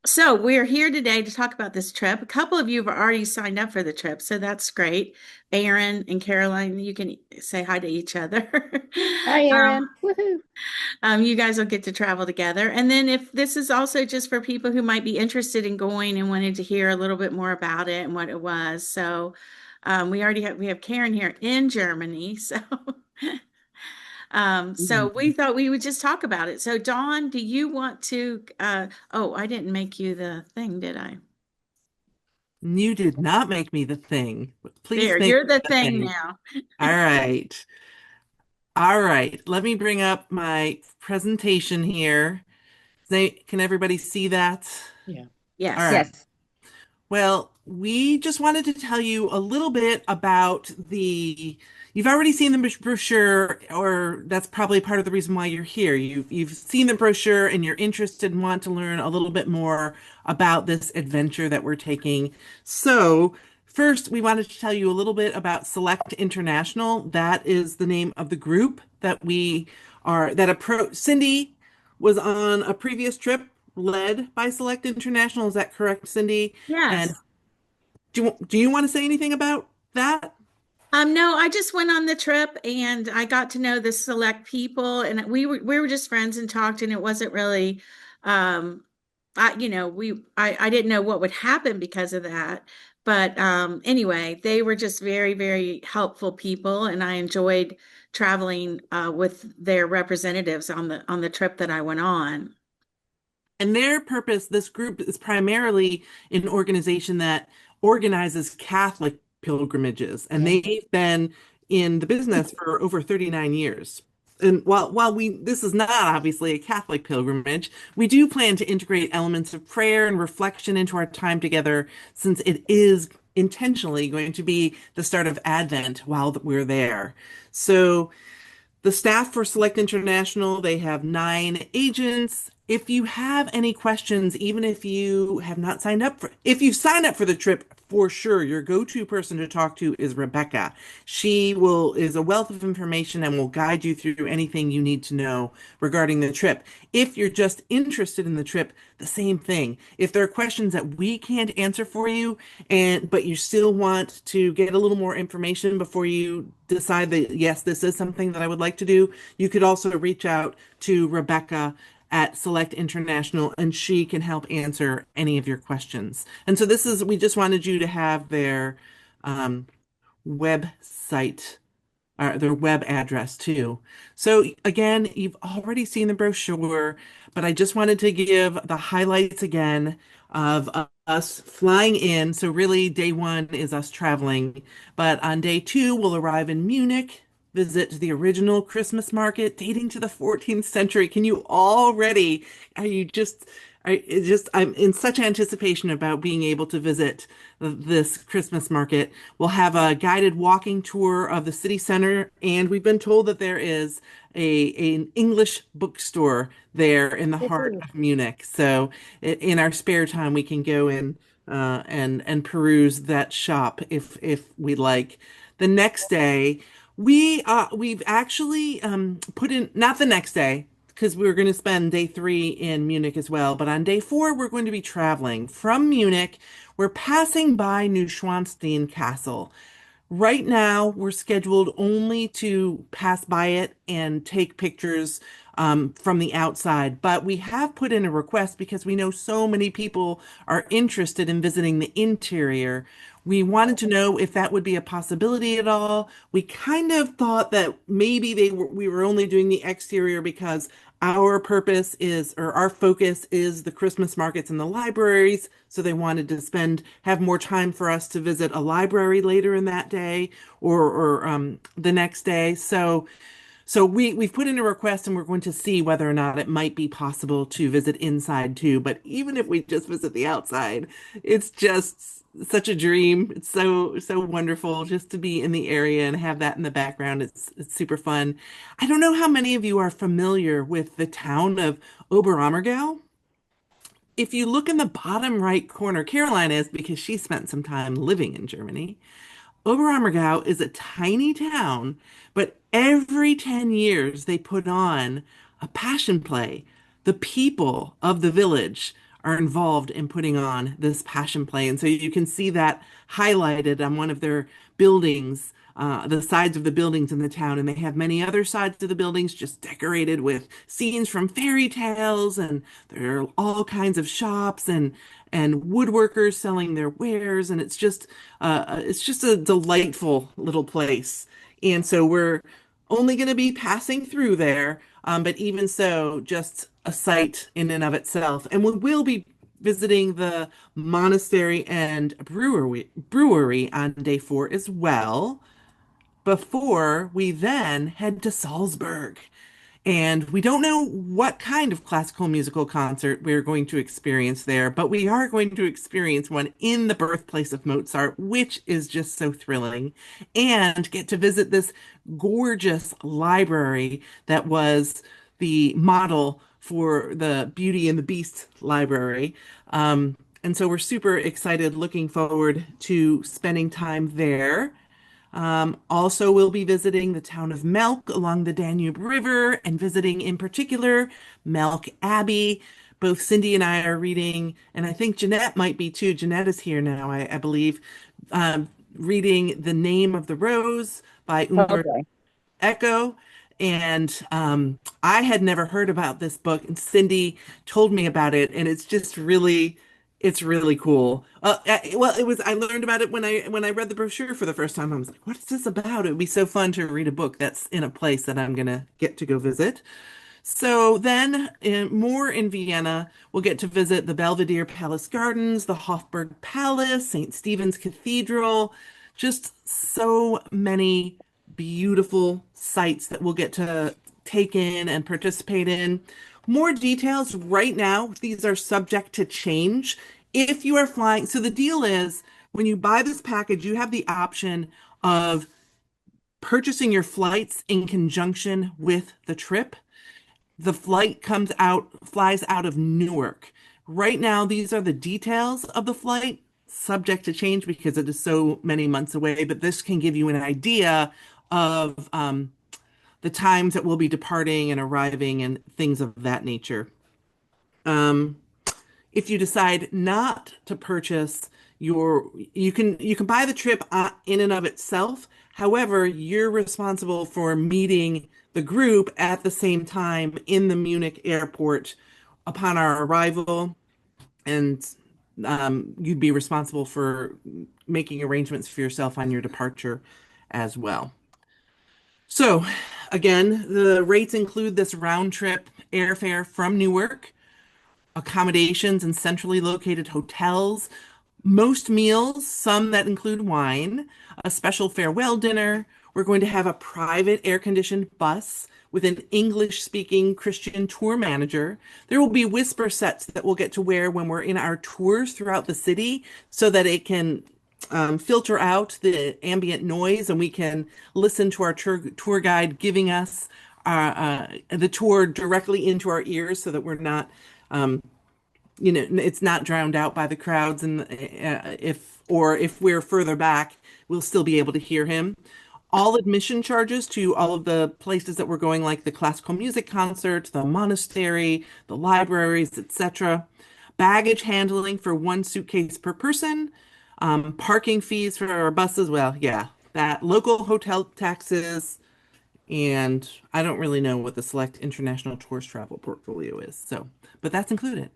So we're here today to talk about this trip. A couple of you have already signed up for the trip, so that's great. Aaron and Caroline, you can say hi to each other. Hi, Um, Aaron. Woohoo. you guys will get to travel together. And then if this is also just for people who might be interested in going and wanted to hear a little bit more about it and what it was. So we have Karen here in Germany. So we Mhm. thought we would just talk about it. So Dawn, do you want to oh, I didn't make you the thing, did I? You did not make me the thing. Please There, make you're me the the thing thing. now. All right. All right. Let me bring up my presentation here. Can everybody see that? Yeah. All Yes. right. Yes. Well, we just wanted to tell you a little bit about you've already seen the brochure, or that's probably part of the reason why you're here. You've seen the brochure and you're interested and want to learn a little bit more about this adventure that we're taking. So, first, we wanted to tell you a little bit about Select International. That is the name of the group that Cindy was on a previous trip led by Select International. Is that correct, Cindy? And Yes. do you want to say anything about that? No, I just went on the trip and I got to know the select people and we were just friends and talked and it wasn't really I didn't know what would happen because of that. But anyway, they were just very, very helpful people and I enjoyed traveling with their representatives on the trip that I went on. And their purpose, this group is primarily an organization that organizes Catholic pilgrimages, and Yeah. they've been in the business for over 39 years. And while this is not obviously a Catholic pilgrimage, we do plan to integrate elements of prayer and reflection into our time together, since it is intentionally going to be the start of Advent while we're there. So the staff for Select International, they have 9 agents. If you have any questions, even if you have not signed up if you've signed up for the trip, for sure, your go-to person to talk to is Rebecca. Is a wealth of information and will guide you through anything you need to know regarding the trip. If you're just interested in the trip, the same thing. If there are questions that we can't answer for you, but you still want to get a little more information before you decide that yes, this is something that I would like to do, you could also reach out to Rebecca at Select International and she can help answer any of your questions. And so we just wanted you to have um, website their web address too. So again, you've already seen the brochure, but I just wanted to give the highlights again of us flying in. So really, day one is us traveling, but on day two, we'll arrive in Munich, visit the original Christmas market dating to the 14th century. Can you already, are you just, I'm in such anticipation about being able to visit this Christmas market. We'll have a guided walking tour of the city center, and we've been told that there is an English bookstore there in the heart Woohoo. of Munich. So in our spare time, we can go in and peruse that shop if we like. The next day, we've actually put in not the next day because we were going to spend day three in Munich as well, but on day four we're going to be traveling from Munich. We're passing by Neuschwanstein Castle. Right now, we're scheduled only to pass by it and take pictures from the outside, but we have put in a request because we know so many people are interested in visiting the interior. We wanted to know if that would be a possibility at all. We kind of thought that maybe we were only doing the exterior because our focus is the Christmas markets and the libraries. So they wanted to have more time for us to visit a library later in that day or the next day. So we've put in a request and we're going to see whether or not it might be possible to visit inside too. But even if we just visit the outside, it's just such a dream. It's so wonderful just to be in the area and have that in the background. It's super fun. I don't know how many of you are familiar with the town of Oberammergau. If you look in the bottom right corner, Caroline is because she spent some time living in Germany. Oberammergau is a tiny town, but every 10 years they put on a passion play. The people of the village are involved in putting on this passion play. And so you can see that highlighted on one of their buildings, the sides of the buildings in the town. And they have many other sides of the buildings just decorated with scenes from fairy tales. And there are all kinds of shops and woodworkers selling their wares. And it's just a delightful little place. And so we're only going to be passing through there, but even so, just a sight in and of itself. And we will be visiting the monastery and brewery on day 4 as well, before we then head to Salzburg. And we don't know what kind of classical musical concert we're going to experience there, but we are going to experience one in the birthplace of Mozart, which is just so thrilling, and get to visit this gorgeous library that was the model for the Beauty and the Beast library. And so we're super excited, looking forward to spending time there. Also, we'll be visiting the town of Melk along the Danube River and visiting, in particular, Melk Abbey. Both Cindy and I are reading, and I think Jeanette might be too. Jeanette is here now, I believe, reading The Name of the Rose by Umberto Okay. Eco. And I had never heard about this book, and Cindy told me about it, and it's really cool. Well, it was. I learned about it when I read the brochure for the first time. I was like, "What is this about?" It would be so fun to read a book that's in a place that I'm gonna get to go visit. So then, more in Vienna, we'll get to visit the Belvedere Palace Gardens, the Hofburg Palace, St. Stephen's Cathedral, just so many beautiful sights that we'll get to take in and participate in. More details right now, these are subject to change. If you are flying, so the deal is when you buy this package, you have the option of purchasing your flights in conjunction with the trip. The flies out of Newark. Right now, these are the details of the flight, subject to change because it is so many months away, but this can give you an idea of the times that we'll be departing and arriving and things of that nature. Um, if you decide not to purchase you can buy the trip in and of itself. However, you're responsible for meeting the group at the same time in the Munich airport upon our arrival, and you'd be responsible for making arrangements for yourself on your departure as well. So, again, the rates include this round trip airfare from Newark, accommodations in centrally located hotels, most meals, some that include wine, a special farewell dinner. We're going to have a private air-conditioned bus with an English-speaking Christian tour manager. There will be whisper sets that we'll get to wear when we're in our tours throughout the city so that it can filter out the ambient noise and we can listen to our tour guide giving us the tour directly into our ears so that we're not it's not drowned out by the crowds, and if we're further back, we'll still be able to hear him. All admission charges to all of the places that we're going, like the classical music concert, the monastery, the libraries, etc. Baggage handling for 1 suitcase per person. Parking fees for our buses. Well, yeah, that local hotel taxes, and I don't really know what the Select International Tours travel portfolio is. So, but that's included.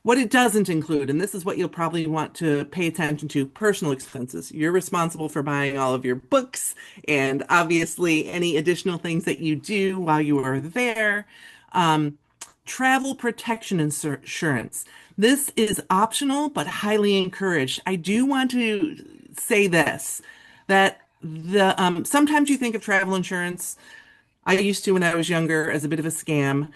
What it doesn't include, and this is what you'll probably want to pay attention to, personal expenses. You're responsible for buying all of your books and obviously any additional things that you do while you are there. Um, Travel protection insurance. This is optional but highly encouraged. I do want to say this, that the sometimes you think of travel insurance, I used to when I was younger, as a bit of a scam.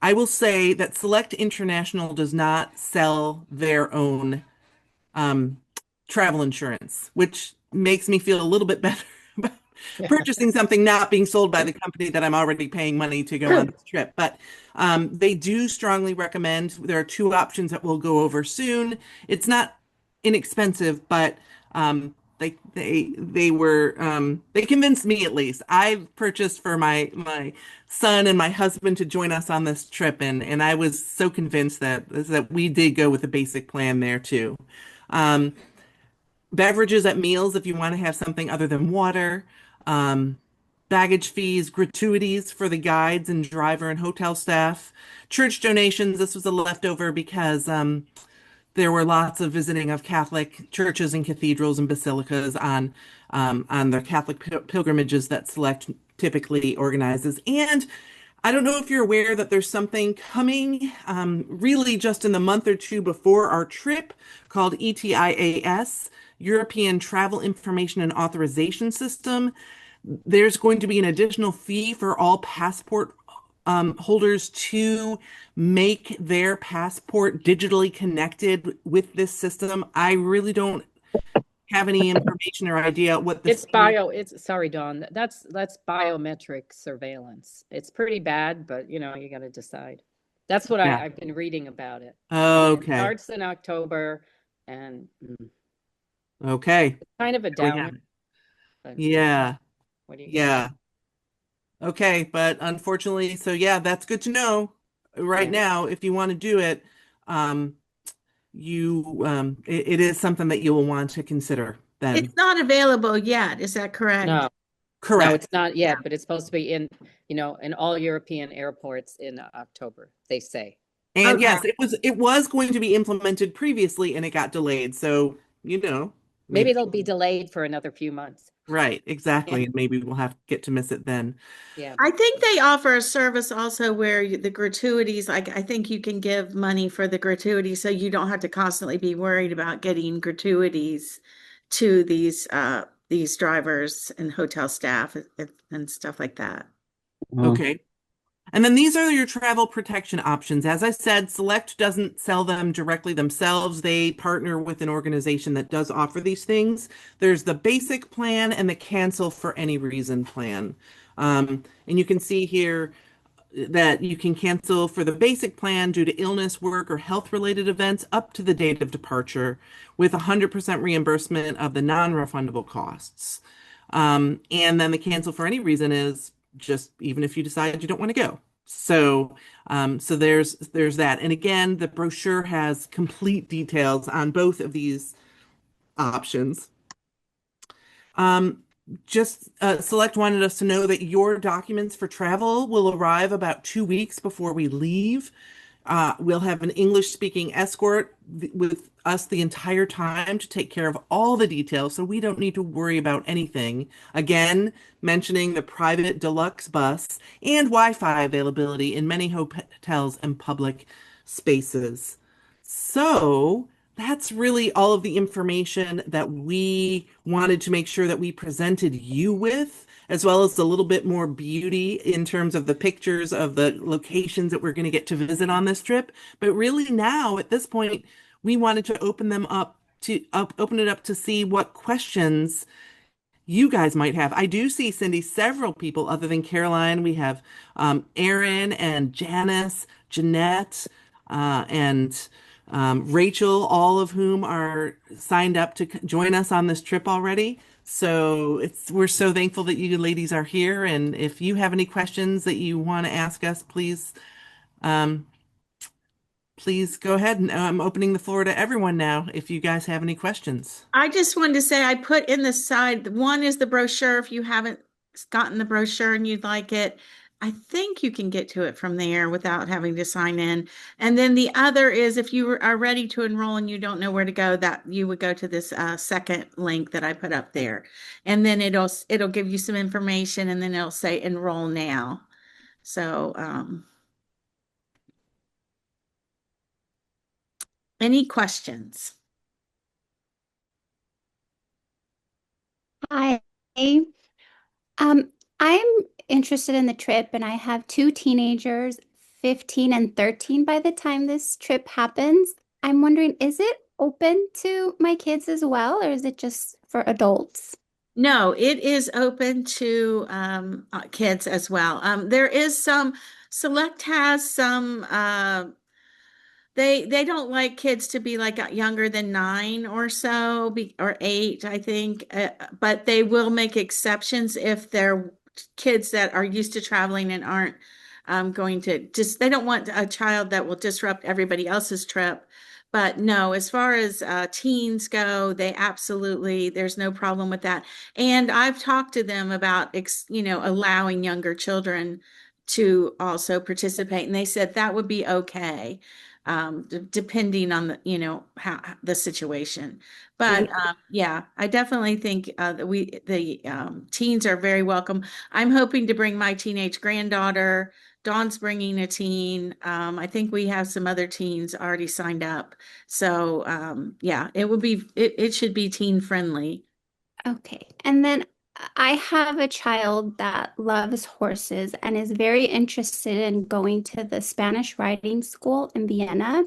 I will say that Select International does not sell their own um, travel insurance, which makes me feel a little bit better about purchasing something not being sold by the company that I'm already paying money to go on this trip. But they do strongly recommend. There are 2 options that we'll go over soon. It's not inexpensive, but They convinced me at least. I purchased for my son and my husband to join us on this trip, and I was so convinced that we did go with a basic plan there too. Um, Beverages at meals if you want to have something other than water. Um, Baggage fees, gratuities for the guides and driver and hotel staff. Church donations. This was a leftover because there were lots of visiting of Catholic churches and cathedrals and basilicas on the Catholic pilgrimages that Select typically organizes. And I don't know if you're aware that there's something coming really just in the month or two before our trip called ETIAS, European Travel Information and Authorization System. There's going to be an additional fee for all passport holders to make their passport digitally connected with this system. I really don't have any information or idea what the fee. It's sorry, Dawn. That's biometric surveillance. It's pretty bad, but you got to decide. That's what Yeah. I've been reading about it. And it Okay. starts in October and Okay. it's kind of a There we downer, have it. but Yeah. what are you gonna do? Yeah. Okay. But unfortunately, so yeah, that's good to know right Yeah. now. If you want to do it, um, it is something that you will want to consider then. It's not available yet. Is that correct? No, no, Correct. it's not Yeah. yet, but it's supposed to be in all European airports in October, they say. And Okay. yes, it was going to be implemented previously and it got delayed. So, Maybe maybe they'll be delayed for another few months. right, Yeah. exactly. And maybe we'll have to get to miss it then. Yeah. I think they offer a service also where the gratuities, like I think you can give money for the gratuities so you don't have to constantly be worried about getting gratuities to these drivers and hotel staff and stuff like that. Okay. And then these are your travel protection options. As I said, Select doesn't sell them directly themselves. They partner with an organization that does offer these things. There's the basic plan and the cancel for any reason plan. And you can see here that you can cancel for the basic plan due to illness, work, or health related events up to the date of departure with 100% reimbursement of the non-refundable costs. And then the cancel for any reason is just even if you decide you don't want to go. So there's that. And again, the brochure has complete details on both of these options. Um, just Select wanted us to know that your documents for travel will arrive about 2 weeks before we leave. We'll have an English speaking escort with us the entire time to take care of all the details, so we don't need to worry about anything. Again, mentioning the private deluxe bus and Wi-Fi availability in many hotels and public spaces. So that's really all of the information that we wanted to make sure that we presented you with, as well as a little bit more beauty in terms of the pictures of the locations that we're going to get to visit on this trip. But really now, at this point, we wanted to open it up to see what questions you guys might have. I do see, Cindy, several people other than Caroline. We have Erin and Janice, Jeanette, and Rachel, all of whom are signed up to join us on this trip already. So we're so thankful that you ladies are here. And if you have any questions that you want to ask us, um, please go ahead. And I'm opening the floor to everyone now if you guys have any questions. I just wanted to say I put in the side, one is the brochure. If you haven't gotten the brochure and you'd like it, I think you can get to it from there without having to sign in. And then the other is if you are ready to enroll and you don't know where to go, that you would go to this second link that I put up there. And then it'll give you some information and then it'll say enroll now. So, any questions? Hi. Um, I'm interested in the trip and I have two teenagers, 15 and 13 by the time this trip happens. I'm wondering, is it open to my kids as well, or is it just for adults? No, it is open to kids as well. There is Select has some They don't like kids to be like younger than 9 or so, or 8, I think. But they will make exceptions if they're kids that are used to traveling and aren't going to just, they don't want a child that will disrupt everybody else's trip. But no, as far as teens go, they absolutely, there's no problem with that. And I've talked to them about, allowing younger children to also participate, and they said that would be okay, depending on how the situation. But yeah, I definitely think that the teens are very welcome. I'm hoping to bring my teenage granddaughter. Dawn's bringing a teen. I think we have some other teens already signed up. So yeah, it should be teen friendly. Okay. And then I have a child that loves horses and is very interested in going to the Spanish riding school in Vienna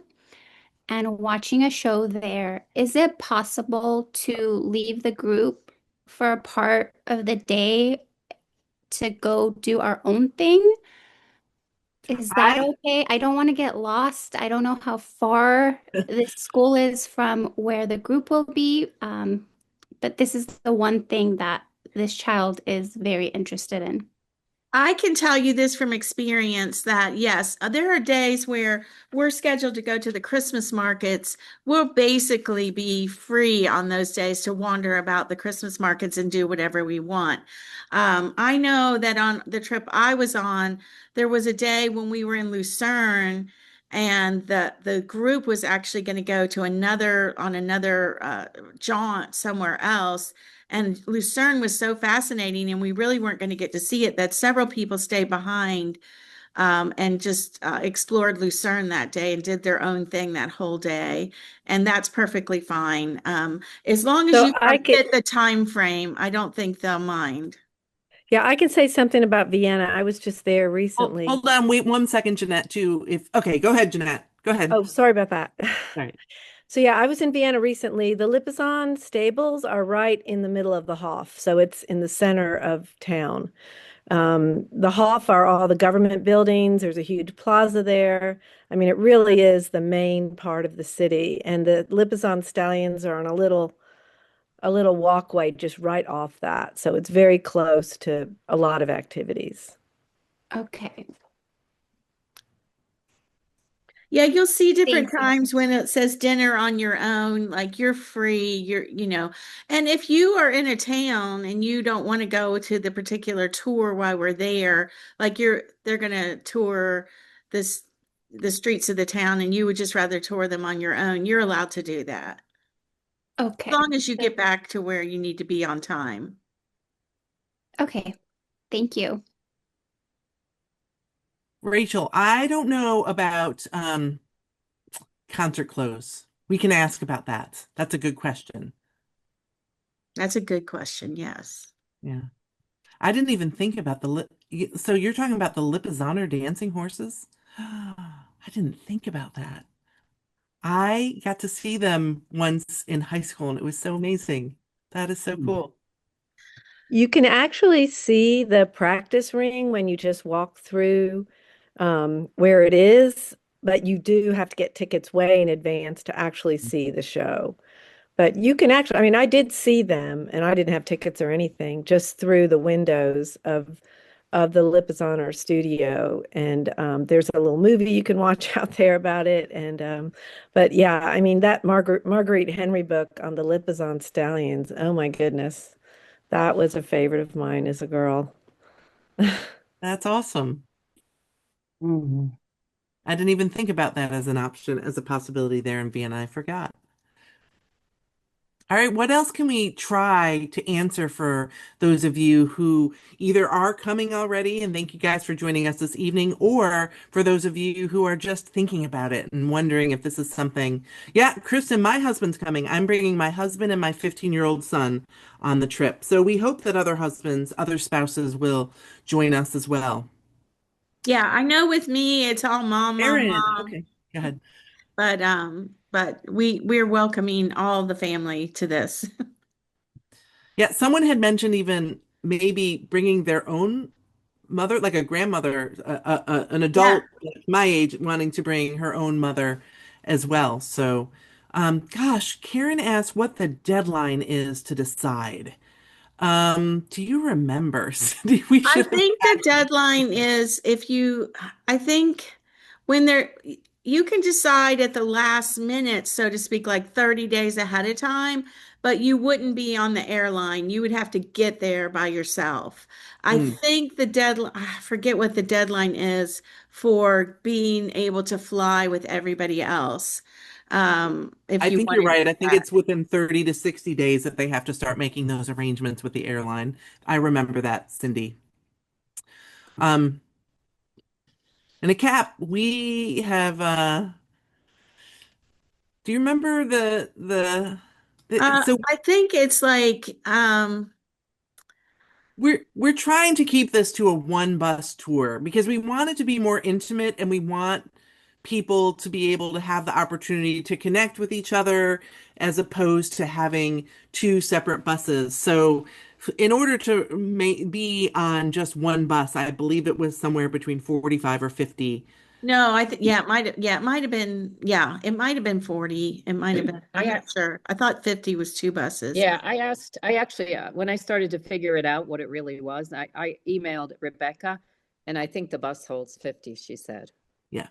and watching a show there. Is it possible to leave the group for a part of the day to go do our own thing? Is that I okay? I don't want to get lost. I don't know how far this school is from where the group will be, but this is the one thing that this child is very interested in. I can tell you this from experience that yes, there are days where we're scheduled to go to the Christmas markets. We'll basically be free on those days to wander about the Christmas markets and do whatever we want. I know that on the trip I was on, there was a day when we were in Lucerne, and the group was actually going to go to another jaunt somewhere else. And Lucerne was so fascinating, and we really weren't going to get to see it, that several people stayed behind and just explored Lucerne that day and did their own thing that whole day. And that's perfectly fine. As long as So you I could, fit the time frame, I don't think they'll mind. yeah, I can say something about Vienna. I was just there recently. hold on, wait 1 second, Jeanette, too. If okay, go ahead, Jeanette. Go ahead. Oh, sorry about that. All right. So yeah, I was in Vienna recently. The Lippizan stables are right in the middle of the Hof, so it's in the center of town. The Hof are all the government buildings. There's a huge plaza there. I mean, it really is the main part of the city, and the Lippizan stallions are on a little walkway just right off that. So it's very close to a lot of activities. Okay. Yeah, you'll see different Thank you. times when it says dinner on your own, like you're free, and if you are in a town and you don't want to go to the particular tour while we're there, like they're gonna tour this the streets of the town and you would just rather tour them on your own, you're allowed to do that. As Okay. long as you get back to where you need to be on time. Okay. Thank you. Rachel, I don't know about concert clothes. We can ask about that. That's a good question. That's a good question, yes. Yeah. I didn't even think about the lip. So you're talking about the Lipizzaner dancing horses? I didn't think about that. I got to see them once in high school and it was so amazing. That is so cool. You can actually see the practice ring when you just walk through where it is, but you do have to get tickets way in advance to actually see the show. But you can actually, I mean, I did see them and I didn't have tickets or anything, just through the windows of the Lipizzaner studio. And there's a little movie you can watch out there about it. And but yeah, I mean that Marguerite Henry book on the Lipizzan stallions, oh my goodness. That was a favorite of mine as a girl. That's awesome. I didn't even think about that as an option, as a possibility there in Vienna. I forgot. All right, what else can we try to answer for those of you who either are coming already, and thank you guys for joining us this evening, or for those of you who are just thinking about it and wondering if this is something. Yeah, Kristen, my husband's coming. I'm bringing my husband and my 15-year-old son on the trip. So we hope that other husbands, other spouses will join us as well. Yeah, I know with me it's all mom, mom, Aaron, mom. okay, go ahead. But we're welcoming all the family to this. Yeah, someone had mentioned even maybe bringing their own mother, like a grandmother, an Yeah. adult like my age wanting to bring her own mother as well. So, gosh, Karen asked what the deadline is to decide. Do you remember, Cindy? We I should have think the deadline is if you, I think when there, you can decide at the last minute, so to speak, like 30 days ahead of time, but you wouldn't be on the airline. You would have to get there by yourself. I Mm, think the deadline, I forget what the deadline is for being able to fly with everybody else. If I you think want you're to do right. I think that. it's within 30 to 60 days that they have to start making those arrangements with the airline. I remember that, Cindy. Um, and a cap, we have do you remember so I think it's like, we're trying to keep this to a one bus tour because we want it to be more intimate and we want people to be able to have the opportunity to connect with each other as opposed to having two separate buses. So in order to be on just one bus, I believe it was somewhere between 45 or 50. No, I think yeah, it might have been it might have been 40. It might have been. I'm I, not sure. I thought 50 was two buses. yeah, I actually, when I started to figure it out, what it really was, I emailed Rebecca, and I think the bus holds 50, she said. Yeah.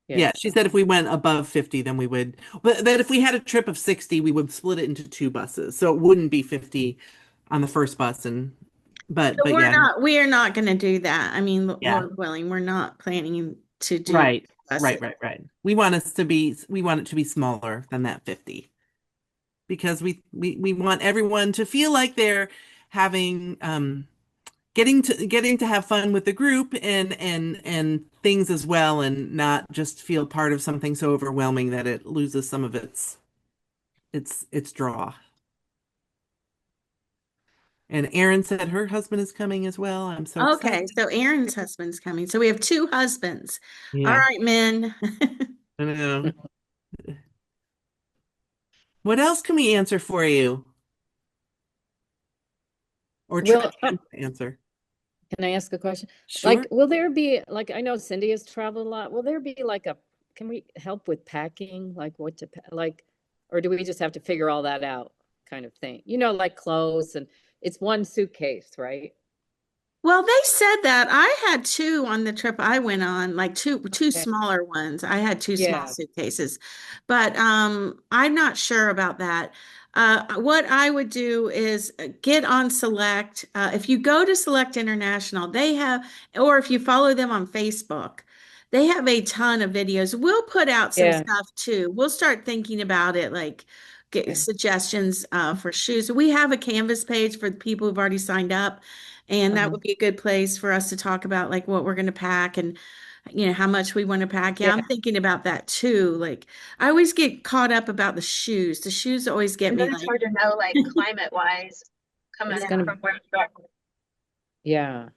Yeah, Yeah, she so, said if we went above 50, then we would, but that if we had a trip of 60, we would split it into two buses. So it wouldn't be 50 on the first bus and So but yeah. we are not going to do that. I mean, Yeah. Lord willing, we're not planning to do Right. buses. Right. We want it to be smaller than that 50 because we want everyone to feel like they're having getting to have fun with the group and things as well and not just feel part of something so overwhelming that it loses some of its draw. And Erin said her husband is coming as well. I'm so Okay, excited. so Aaron's husband's coming. So we have two husbands. All Yeah, right, men. I know. What else can we answer for you? Or try will, to answer? can I ask a question? Sure. Like, will there be, like, I know Cindy has traveled a lot. Will there be like can we help with packing? Like what to, like, or do we just have to figure all that out kind of thing? Like clothes and it's one suitcase, right? Well, they said that I had two on the trip I went on, like two Okay. smaller ones. I had two small Yeah, suitcases, but I'm not sure about that. What I would do is get on Select. If you go to Select International, they have, or if you follow them on Facebook, they have a ton of videos. We'll put out some yeah. stuff too. We'll start thinking about it, like get Okay. suggestions for shoes. We have a Canvas page for the people who've already signed up. And that Uh-huh. would be a good place for us to talk about like what we're going to pack and how much we want to pack. Yeah, Yeah. I'm thinking about that too. Like I always get caught up about the shoes. The shoes always get And me then it's hard to know, like, climate wise, coming It's yeah. gonna, from where you are. yeah.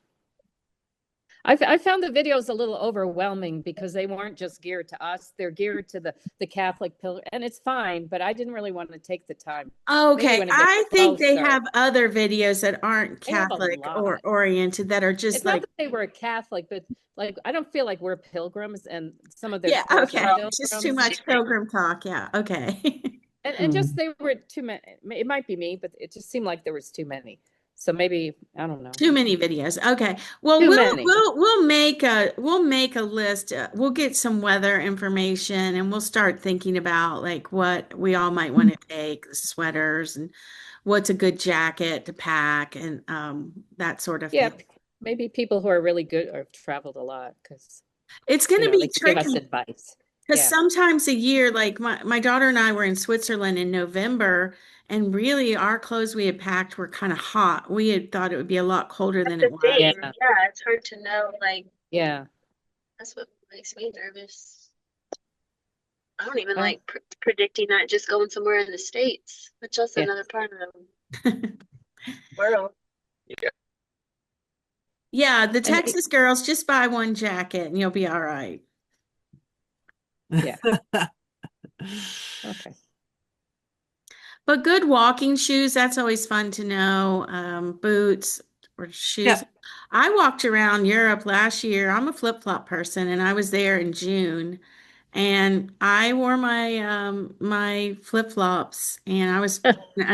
I found the videos a little overwhelming because they weren't just geared to us. They're geared to the Catholic pillar, and it's fine, but I didn't really want to take the time. Maybe Okay, when it gets I think they closer. have other videos that aren't They have a Catholic or lot. oriented that are just It's not like, that they were Catholic, but like I don't feel like we're pilgrims, and some of their yeah, tours are okay. Well, Just too pilgrims. much pilgrim talk. Yeah, okay. And just they were too many. It might be me, but it just seemed like there was too many. So maybe I don't know. Too many videos. Okay. Well, Too many. we'll make a list. We'll get some weather information and we'll start thinking about like what we all might want to take, the sweaters and what's a good jacket to pack and that sort of Yeah, thing. maybe people who are really good or have traveled a lot because It's going to they be could give us tricky advice. because Yeah. sometimes a year, like my daughter and I were in Switzerland in November, and really our clothes we had packed were kind of hot. We had thought it would be a lot colder that's than it the was. thing. Yeah. Yeah, it's hard to know. Like, Yeah. that's what makes me nervous. I don't even Well, like predicting that just going somewhere in the States, which is yeah. another part of the world. Yeah, the And Texas girls just buy one jacket and you'll be all right. yeah. Okay. But good walking shoes, that's always fun to know. Boots or shoes. Yeah. I walked around Europe last year. I'm a flip-flop person and I was there in June And I wore my flip-flops and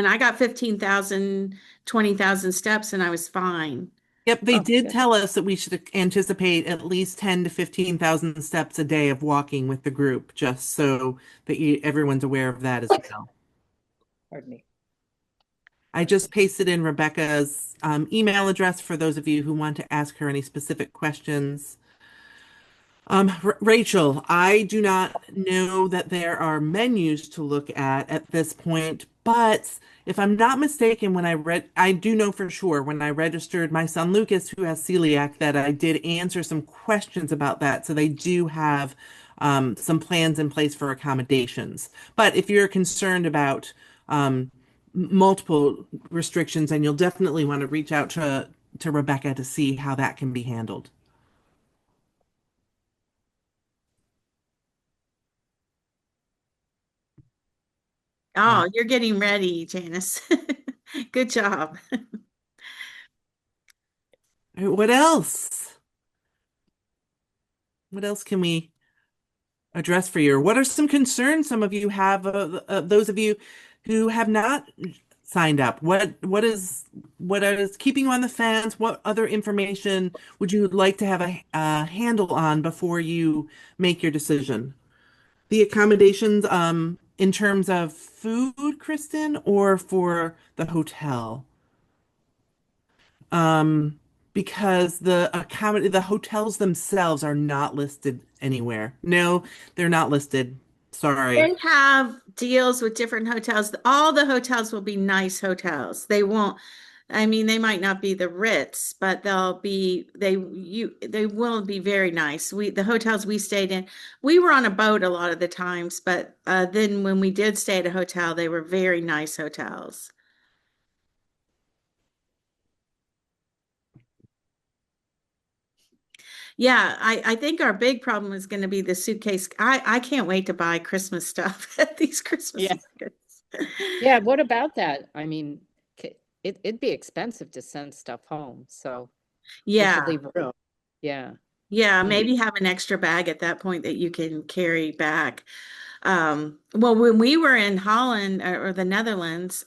I got 15,000, 20,000 steps and I was fine. Yep, they Oh, did good. tell us that we should anticipate at least 10 to 15,000 steps a day of walking with the group, just so that everyone's aware of that as well. Pardon me. I just pasted in Rebecca's email address for those of you who want to ask her any specific questions. Rachel, I do not know that there are menus to look at this point, but if I'm not mistaken, I do know for sure when I registered my son Lucas, who has celiac, that I did answer some questions about that. So they do have some plans in place for accommodations. But if you're concerned about multiple restrictions, then you'll definitely want to reach out to Rebecca to see how that can be handled. Yeah. Oh, you're getting ready, Janice. Good job. All right, what else? What else can we address for you? Or what are some concerns some of you have, those of you who have not signed up? What is keeping you on the fence? What other information would you like to have a handle on before you make your decision? The accommodations, in terms of food, Kristen, or for the hotel? Um, because the hotels themselves are not listed anywhere. No, they're not listed. Sorry. They have deals with different hotels. All the hotels will be nice hotels. They won't, I mean, they might not be the Ritz, but they will be very nice. The hotels we stayed in, we were on a boat a lot of the times, but then when we did stay at a hotel, they were very nice hotels. Yeah, I think our big problem is going to be the suitcase. I can't wait to buy Christmas stuff at these Christmas Yeah. markets. Yeah, what about that? I mean, it'd be expensive to send stuff home, so we should Yeah, leave room. Yeah. yeah, Mm. maybe have an extra bag at that point that you can carry back. Well, when we were in Holland or the Netherlands,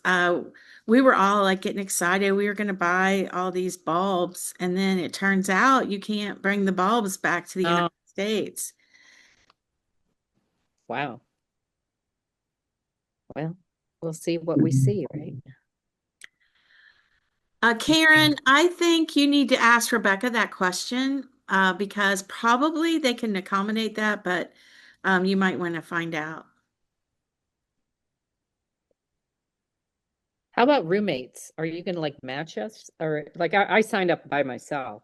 we were all like getting excited. We were going to buy all these bulbs, and then it turns out you can't bring the bulbs back to the United Oh, States. wow. Well, we'll see what we see, right? Karen, I think you need to ask Rebecca that question because probably they can accommodate that, but you might want to find out. How about roommates? Are you gonna like match us? Or like I signed up by myself.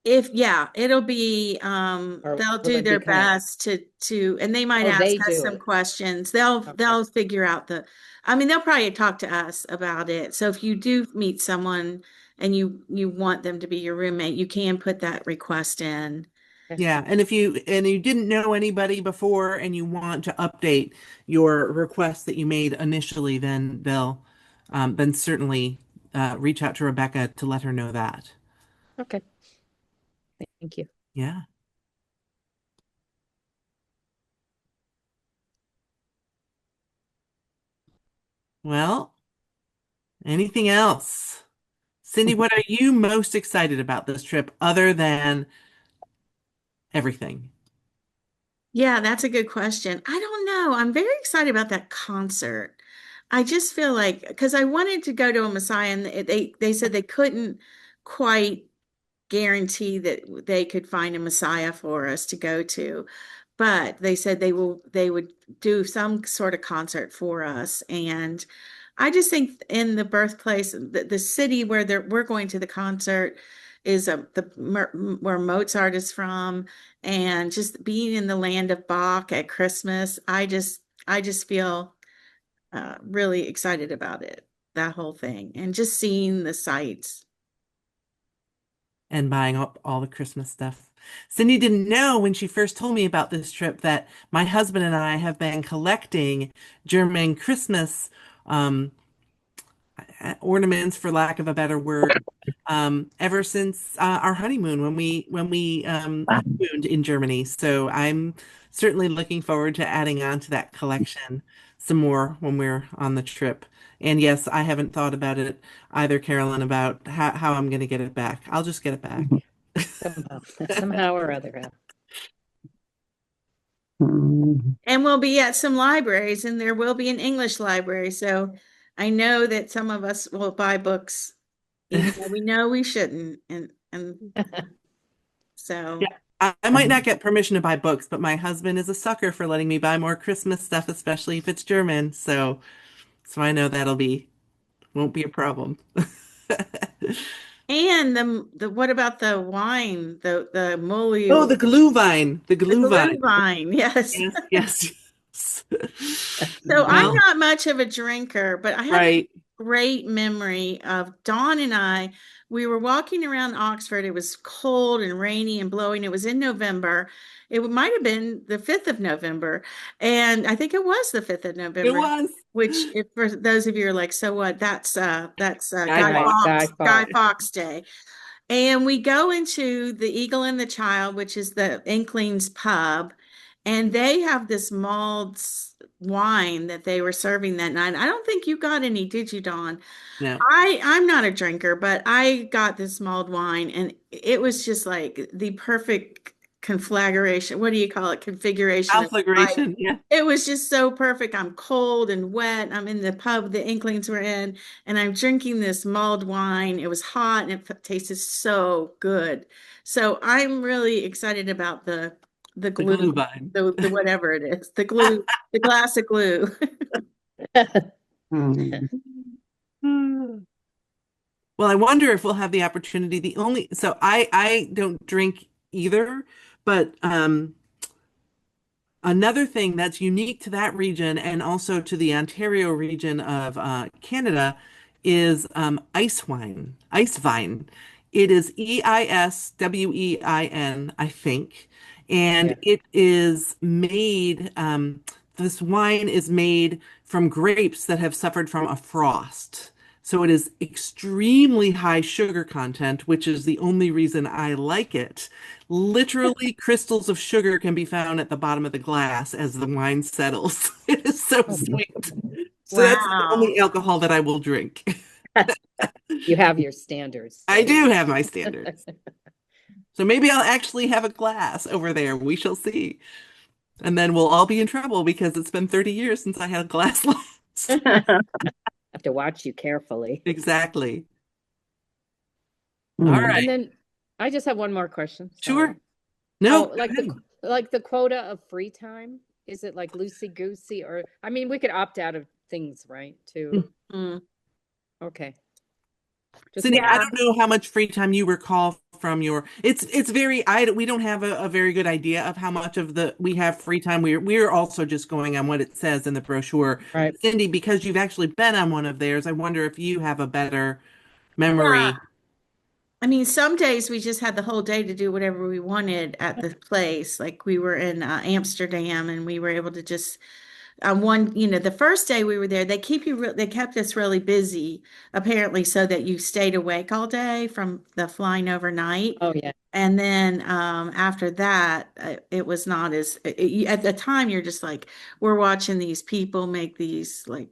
Yeah, it'll be Or they'll will do it be their kind of, best to and they might oh, they ask us do some it. questions. Okay. They'll figure out I mean they'll probably talk to us about it. So if you do meet someone and you want them to be your roommate, you can put that request in. Okay. Yeah, and if you didn't know anybody before and you want to update your request that you made initially, then they'll then certainly reach out to Rebecca to let her know that. Okay. Thank you. Yeah. Well, anything else? Cindy, what are you most excited about this trip other than everything? Yeah, that's a good question. I don't know. I'm very excited about that concert. I just feel like because I wanted to go to a Messiah and they said they couldn't quite guarantee that they could find a Messiah for us to go to. But they said they would do some sort of concert for us. And I just think in the birthplace, the city where we're going to the concert is where Mozart is from, and just being in the land of Bach at Christmas, I just feel really excited about it, that whole thing, and just seeing the sights. And buying up all the Christmas stuff. Cindy didn't know when she first told me about this trip that my husband and I have been collecting German Christmas um, ornaments, for lack of a better word, ever since our honeymoon when we honeymooned in Germany. So I'm certainly looking forward to adding on to that collection some more when we're on the trip. And yes, I haven't thought about it either, Carolyn, about how I'm going to get it back. I'll just get it back. Somehow, somehow or other. And we'll be at some libraries, and there will be an English library. So I know that some of us will buy books, even though we know we shouldn't. And so, Yeah, I might not get permission to buy books, but my husband is a sucker for letting me buy more Christmas stuff, especially if it's German. So I know won't be a problem. and the what about the wine? The Oh, Molu, the Glühwein, the the Glühwein. Glühwein, yes. Yes, yes, yes. So I'm Well, not much of a drinker, but I have a right. great memory of Dawn and I. We were walking around Oxford. It was cold and rainy and blowing. It was in November. It might have been the 5th of November. And I think it was the 5th of It November, was which if for those of you who are like, so what? That's Guy Right, Fawkes. Guy Guy Fawkes. Fawkes Day. And we go into the Eagle and the Child, which is the Inklings pub, and they have this mulled wine that they were serving that night. I don't think you got any, did you, Dawn? No, I'm not a drinker, but I got this mulled wine, and it was just like the perfect conflagration. What do you call it? Configuration of life. conflagration. Yeah, It was just so perfect. I'm cold and wet. I'm in the pub the Inklings were in, and I'm drinking this mulled wine. It was hot and it tasted so good. So I'm really excited about the the glue, Glühwein. the whatever it is, the glue, the glass of glue. Well, I wonder if we'll have the opportunity. So I don't drink either, but another thing that's unique to that region and also to the Ontario region of Canada is ice vine. It is Eiswein, I think, and Yeah. it is made. This wine is made from grapes that have suffered from a frost. So it is extremely high sugar content, which is the only reason I like it. Literally, crystals of sugar can be found at the bottom of the glass as the wine settles. It is so Oh, sweet. So that's the Wow. only alcohol that I will drink. you have your standards. I do have my standards. So maybe I'll actually have a glass over there. We shall see. And then we'll all be in trouble because it's been 30 years since I had a glass last. Have to watch you carefully. Exactly. All right. And then I just have one more question. Sure. Sorry. No, Oh, like the quota of free time? Is it like loosey goosey, or I mean, we could opt out of things, right? Too. Mm. Okay. Just Cindy, I Yeah. don't know how much free time you recall from it's very we don't have a very good idea of how much of the we have free time. We're also just going on what it says in the brochure. right. Cindy, because you've actually been on one of theirs, I wonder if you have a better memory. Yeah. I mean, some days we just had the whole day to do whatever we wanted at the place. Like we were in Amsterdam, and we were able to just the first day we were there, they kept us really busy, apparently, so that you stayed awake all day from the flying overnight. Oh yeah. And then after that, it was not at the time, you're just like, we're watching these people make these like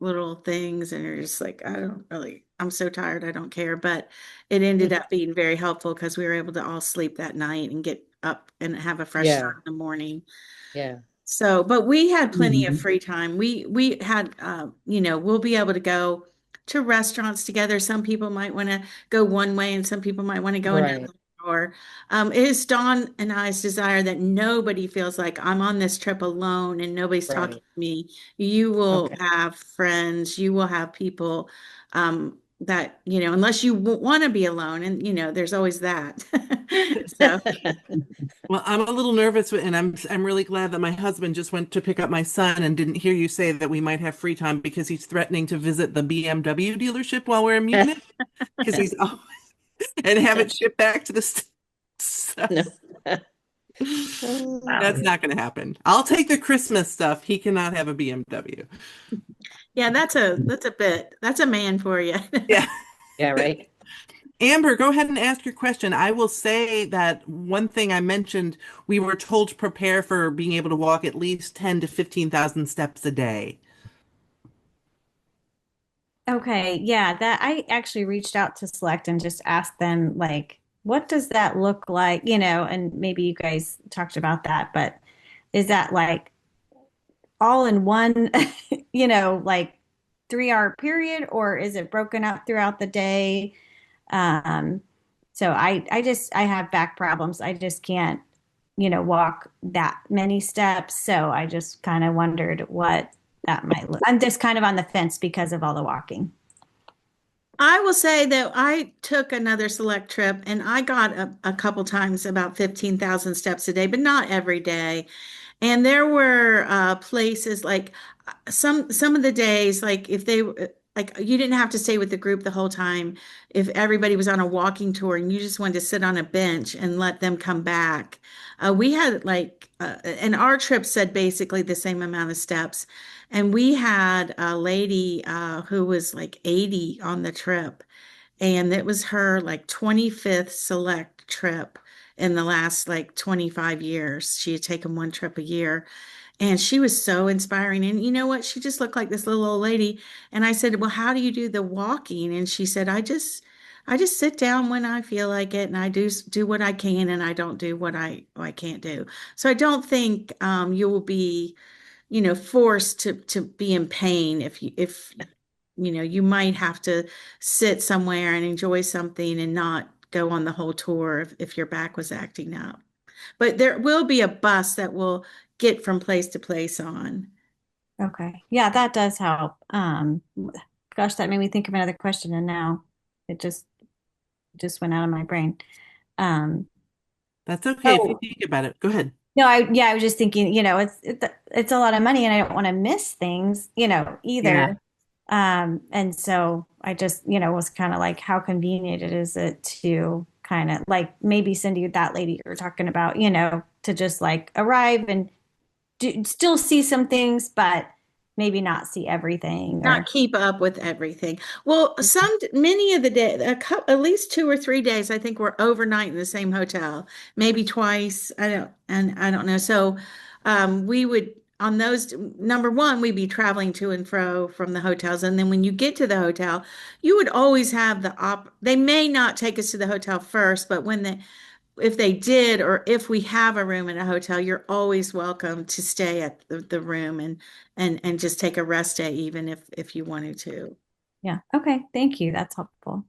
little things, and you're just like, I'm so tired, I don't care. But it ended up being very helpful because we were able to all sleep that night and get up and have a fresh Yeah. start in the morning. Yeah. So, but we had plenty of free time. We had, we'll be able to go to restaurants together. Some people might want to go one way, and some people might want to go Right. another. Or it is Dawn and I's desire that nobody feels like I'm on this trip alone and nobody's talking Right. to me. You will Okay. have friends. You will have people that, unless you want to be alone, and there's always that. So. Well, I'm a little nervous, and I'm really glad that my husband just went to pick up my son and didn't hear you say that we might have free time because he's threatening to visit the BMW dealership while we're in Munich because he's and have it shipped back to the States. So, No. That's not going to happen. I'll take the Christmas stuff. He cannot have a BMW. Yeah, that's a man for you. Yeah. Yeah, right. Amber, go ahead and ask your question. I will say that one thing I mentioned, we were told to prepare for being able to walk at least 10 to 15,000 steps a day. Okay, yeah, that I actually reached out to Select and just asked them like, what does that look like? And maybe you guys talked about that, but is that like all in one, like 3 hour period, or is it broken up throughout the day? Um, so I have back problems. I just can't, walk that many steps. So I just kind of wondered what that might look. I'm just kind of on the fence because of all the walking. I will say that I took another select trip and I got a couple times about 15,000 steps a day, but not every day. And there were places like some of the days, like if they like you didn't have to stay with the group the whole time. If everybody was on a walking tour and you just wanted to sit on a bench and let them come back, we had and our trip said basically the same amount of steps. And we had a lady who was like 80 on the trip, and it was her like 25th select trip in the last like 25 years. She had taken one trip a year, and she was so inspiring. And you know what? She just looked like this little old lady. And I said, "Well, how do you do the walking?" And she said, I just sit down when I feel like it, and I do what I can, and I don't do what I can't do." So I don't think you will be, forced to be in pain if you might have to sit somewhere and enjoy something and not go on the whole tour if your back was acting up. But there will be a bus that will get from place to place on. Okay. Yeah, that does help. Gosh, that made me think of another question, and now it just went out of my brain. Um, That's okay if you oh, think about it. Go ahead. no, I was just thinking, it's a lot of money, and I don't want to miss things, Yeah. either. And so I just, was kind of like, how convenient it is it to kind of like maybe Cindy, that lady you were talking about, to just like arrive and still see some things, but maybe not see everything Not or. keep up with everything. Well, many of the day, at least 2 or 3 days, I think we're overnight in the same hotel, maybe twice. I don't know. So, we would on those number one, we'd be traveling to and fro from the hotels, and then when you get to the hotel, you would always have They may not take us to the hotel first, but if they did, or if we have a room in a hotel, you're always welcome to stay at the room and just take a rest day, even if you wanted to. Yeah. Okay. Thank you. That's helpful.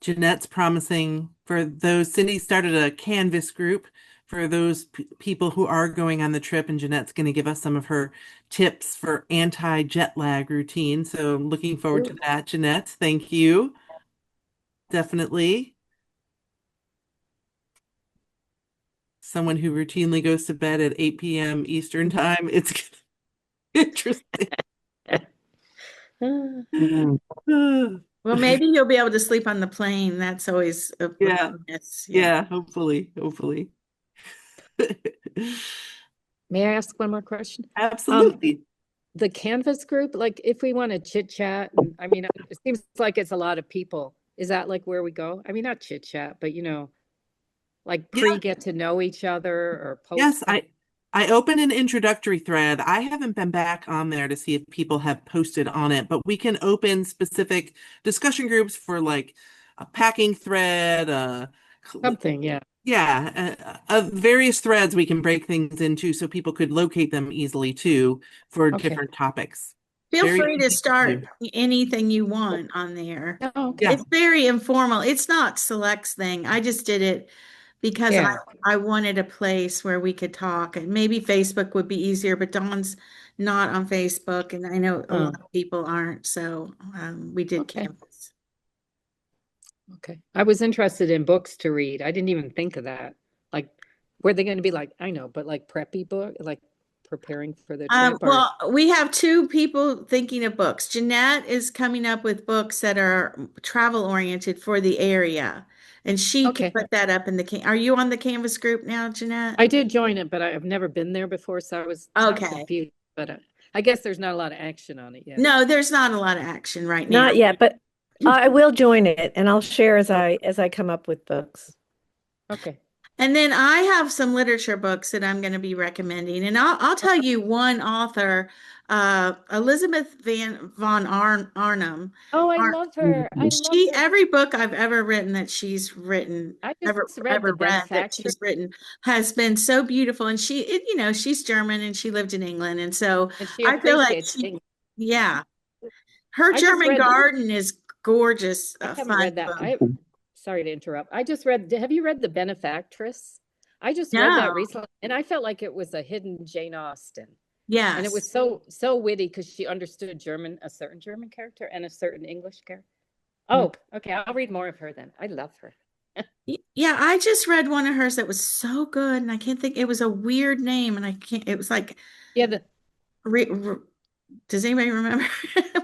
Jeanette's promising for those. Cindy started a Canvas group for those people who are going on the trip, and Jeanette's going to give us some of her tips for anti-jet lag routine. So I'm looking forward to Ooh. that, Jeanette. Thank you. Definitely. Someone who routinely goes to bed at 8 p.m. Eastern time. It's interesting. Well, maybe you'll be able to sleep on the plane. That's always a Yeah. bonus. Yeah. Yeah. Hopefully. Hopefully. May I ask one more question? Um, Absolutely. the Canvas group, like if we want to chit chat, and I mean, it seems like it's a lot of people. Is that like where we go? I mean, not chit chat, but like Yeah. get to know each other or Yes, post. I opened an introductory thread. I haven't been back on there to see if people have posted on it, but we can open specific discussion groups for like a packing thread, Something, yeah. yeah, various threads we can break things into so people could locate them easily too for Okay. different topics. Feel Very free to easy to start do. anything you want on there. Oh, okay. Yeah, It's very informal. It's not Select's thing. I just did it because Yeah. I wanted a place where we could talk, and maybe Facebook would be easier, but Dawn's not on Facebook, and I know a lot Oh, of people aren't. So we did okay. Canvas. Okay. I was interested in books to read. I didn't even think of that. Like, were they going to be like, I know, but like preppy book, like preparing for the trip or Well, we have two people thinking of books. Jeanette is coming up with books that are travel oriented for the area. and she can Okay. put that up in the Are you on the Canvas group now, Jeanette? I did join it, but I've never been there before, so I was not Okay. confused. But I guess there's not a lot of action on it yet. No, there's not a lot of action right now. Not yet, but I will join it and I'll share as I come up with books. Okay. And then I have some literature books that I'm going to be recommending. And I'll tell you one author, Elizabeth von Arnhem. Oh, I love her. I love She, her. every book I've ever written that she's written, I ever just read ever The read that Benefactor, she's written has been so beautiful. And she's German and she lived in England. And so and she I feel like appreciates she, things. yeah, her I just German read, garden is gorgeous, I haven't fun read that. book. Sorry to interrupt. I just read, have you read The Benefactress? I just read No, that recently and I felt like it was a hidden Jane Austen. And it was yes. so witty because she understood German, a certain German character and a certain English character. Oh, okay. I'll read more of her then. I love her. Yeah, I just read one of hers that was so good, and I can't think. It was a weird name, and I can't. It was like, Yeah, the re, re- does anybody remember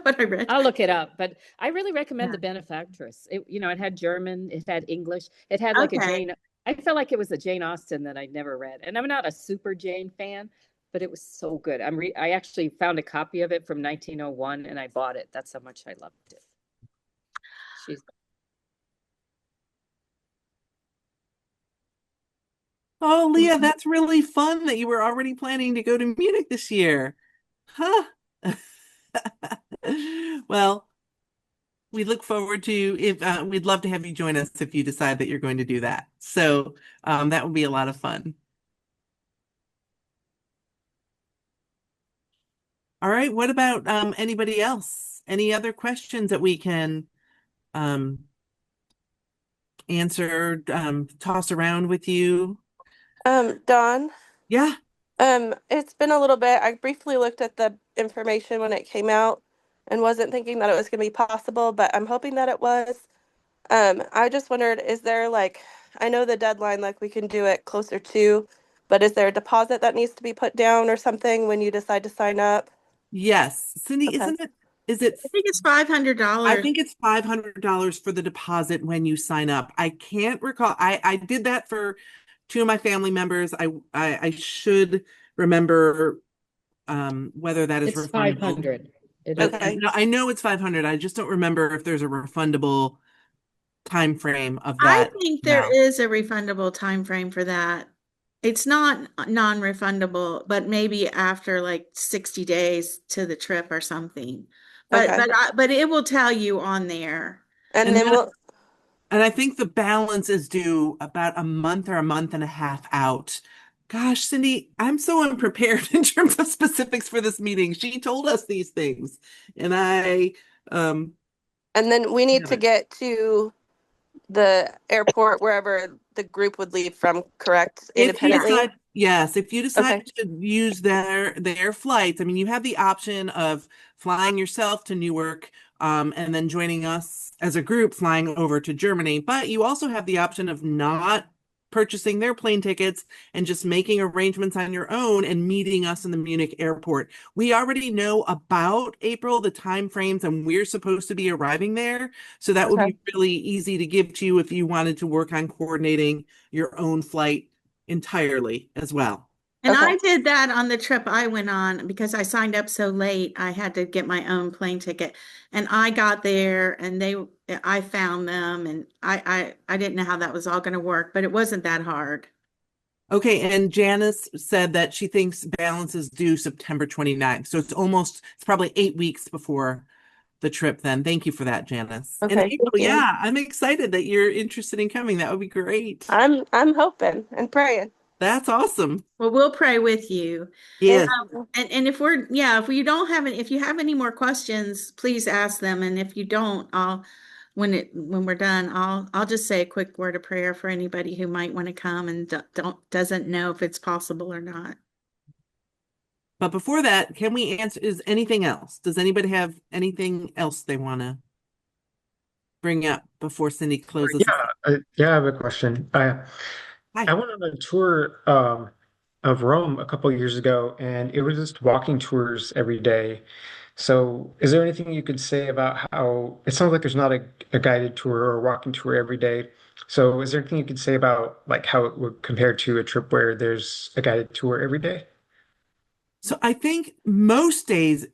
what I read? I'll look it up, but I really recommend Yeah. The Benefactress. It had German, it had English, it had like a Okay. Jane. I felt like it was a Jane Austen that I'd never read, and I'm not a super Jane fan, but it was so good. I actually found a copy of it from 1901, and I bought it. That's how much I loved it. She's Oh, Leah, that's really fun that you were already planning to go to Munich this year. Huh. Well, we look forward to if we'd love to have you join us if you decide that you're going to do that. So that would be a lot of fun. All right, what about anybody else? Any other questions that we can um, answer, toss around with you? Dawn, Yeah. it's been a little bit. I briefly looked at the information when it came out and wasn't thinking that it was going to be possible, but I'm hoping that it was. I just wondered, is there like, I know the deadline, like we can do it closer to, but is there a deposit that needs to be put down or something when you decide to sign up? Yes. Cindy, Okay. is it I think it's $500. I think it's $500 for the deposit when you sign up. I can't recall. I did that for two of my family members. I should remember whether that is it's refundable. 500. It is. Okay. I know it's 500. I just don't remember if there's a refundable time frame of I that think there amount. is a refundable time frame for that. It's not non-refundable, but maybe after like 60 days to the trip or something. But Okay. but it will tell you on there. And And then then we'll, and I think the balance is due about a month or a month and a half out. Gosh, Cindy, I'm so unprepared in terms of specifics for this meeting. She told us these things, and I um and then we need to haven't. get to the airport wherever the group would leave from, correct? If you Independently? decide, yes, if you decide Okay. to use their flights, I mean, you have the option of flying yourself to Newark, and then joining us as a group flying over to Germany. But you also have the option of not purchasing their plane tickets and just making arrangements on your own and meeting us in the Munich airport. We already know about April, the time frames, and we're supposed to be arriving there. So that would Okay. be really easy to give to you if you wanted to work on coordinating your own flight entirely as well. And Okay. I did that on the trip I went on because I signed up so late. I had to get my own plane ticket. And I got there and I found them and I didn't know how that was all going to work, but it wasn't that hard. Okay, and Janice said that she thinks balance is due September 29th. So it's probably 8 weeks before the trip then. Thank you for that, Janice. And Okay. April, Thank you. yeah, I'm excited that you're interested in coming. That would be great. I'm hoping and praying. That's awesome. Well, we'll pray with you. Yes. And if we don't have any, if you have any more questions, please ask them. And if you don't, when we're done, I'll just say a quick word of prayer for anybody who might want to come and doesn't know if it's possible or not. But before that, can we answer, is anything else? Does anybody have anything else they want to bring up before Cindy closes? Yeah, I have a question. I Hi. went on a tour of Rome a couple of years ago, and it was just walking tours every day. So, is there anything you could say about how it sounds like there's not a guided tour or a walking tour every day? So is there anything you could say about like how it would compare to a trip where there's a guided tour every day? So I think most days,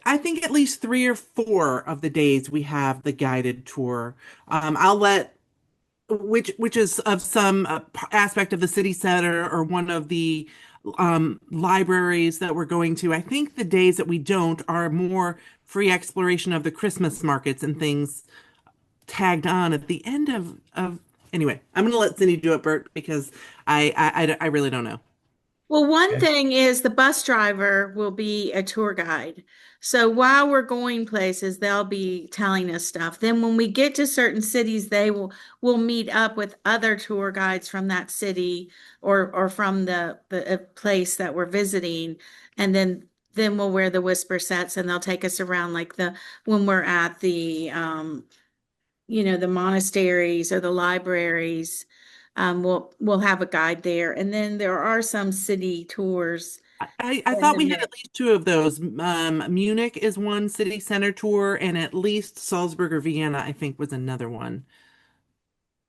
I think at least 3 or 4 of the days we have the guided tour. I'll let which is of some aspect of the city center or one of the libraries that we're going to. I think the days that we don't are more free exploration of the Christmas markets and things tagged on at the end of. Anyway, I'm going to let Cindy do it, Bert, because I really don't know. Well, one Okay. thing is the bus driver will be a tour guide. So while we're going places, they'll be telling us stuff. Then when we get to certain cities, they will meet up with other tour guides from that city or from the place that we're visiting. And then we'll wear the whisper sets and they'll take us around like the when we're at the the monasteries or the libraries. We'll have a guide there. And then there are some city tours I in thought the we had mix. at least 2 of those. Munich is one city center tour, and at least Salzburg or Vienna, I think, was another one.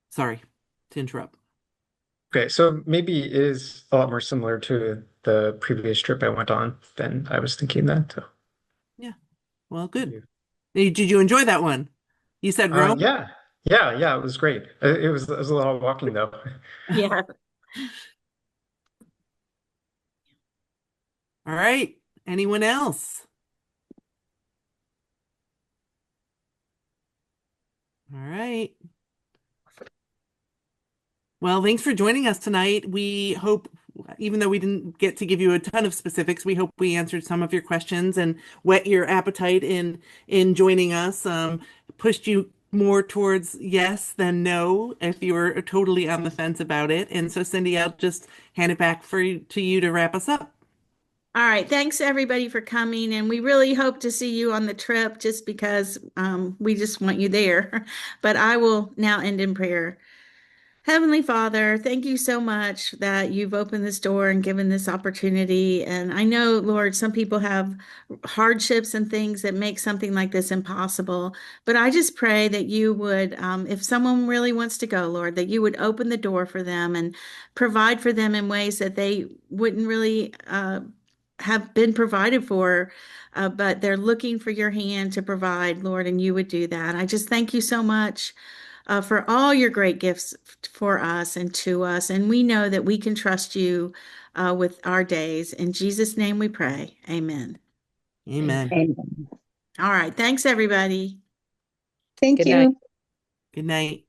Sorry to interrupt. Okay, so maybe it is a lot more similar to the previous trip I went on than I was thinking then. So, Yeah, well, good. Did you enjoy that one? You said Rome? yeah, yeah, it was great. It was a lot of walking though. Yeah. All right. Anyone else? All right. Well, thanks for joining us tonight. We hope, even though we didn't get to give you a ton of specifics, we hope we answered some of your questions and whet your appetite in joining us. Pushed you more towards yes than no if you were totally on the fence about it. And so, Cindy, I'll just hand it back to you to wrap us up. All right. Thanks everybody for coming. And we really hope to see you on the trip just because we just want you there. But I will now end in prayer. Heavenly Father, thank you so much that you've opened this door and given this opportunity. And I know, Lord, some people have hardships and things that make something like this impossible. But I just pray that you would, if someone really wants to go, Lord, that you would open the door for them and provide for them in ways that they wouldn't really have been provided for. But they're looking for your hand to provide, Lord, and you would do that. I just thank you so much for all your great gifts for us and to us. And we know that we can trust you with our days. In Jesus' name we pray. Amen. Amen. Amen. All right. Thanks, everybody. Thank Good night. you. Good night.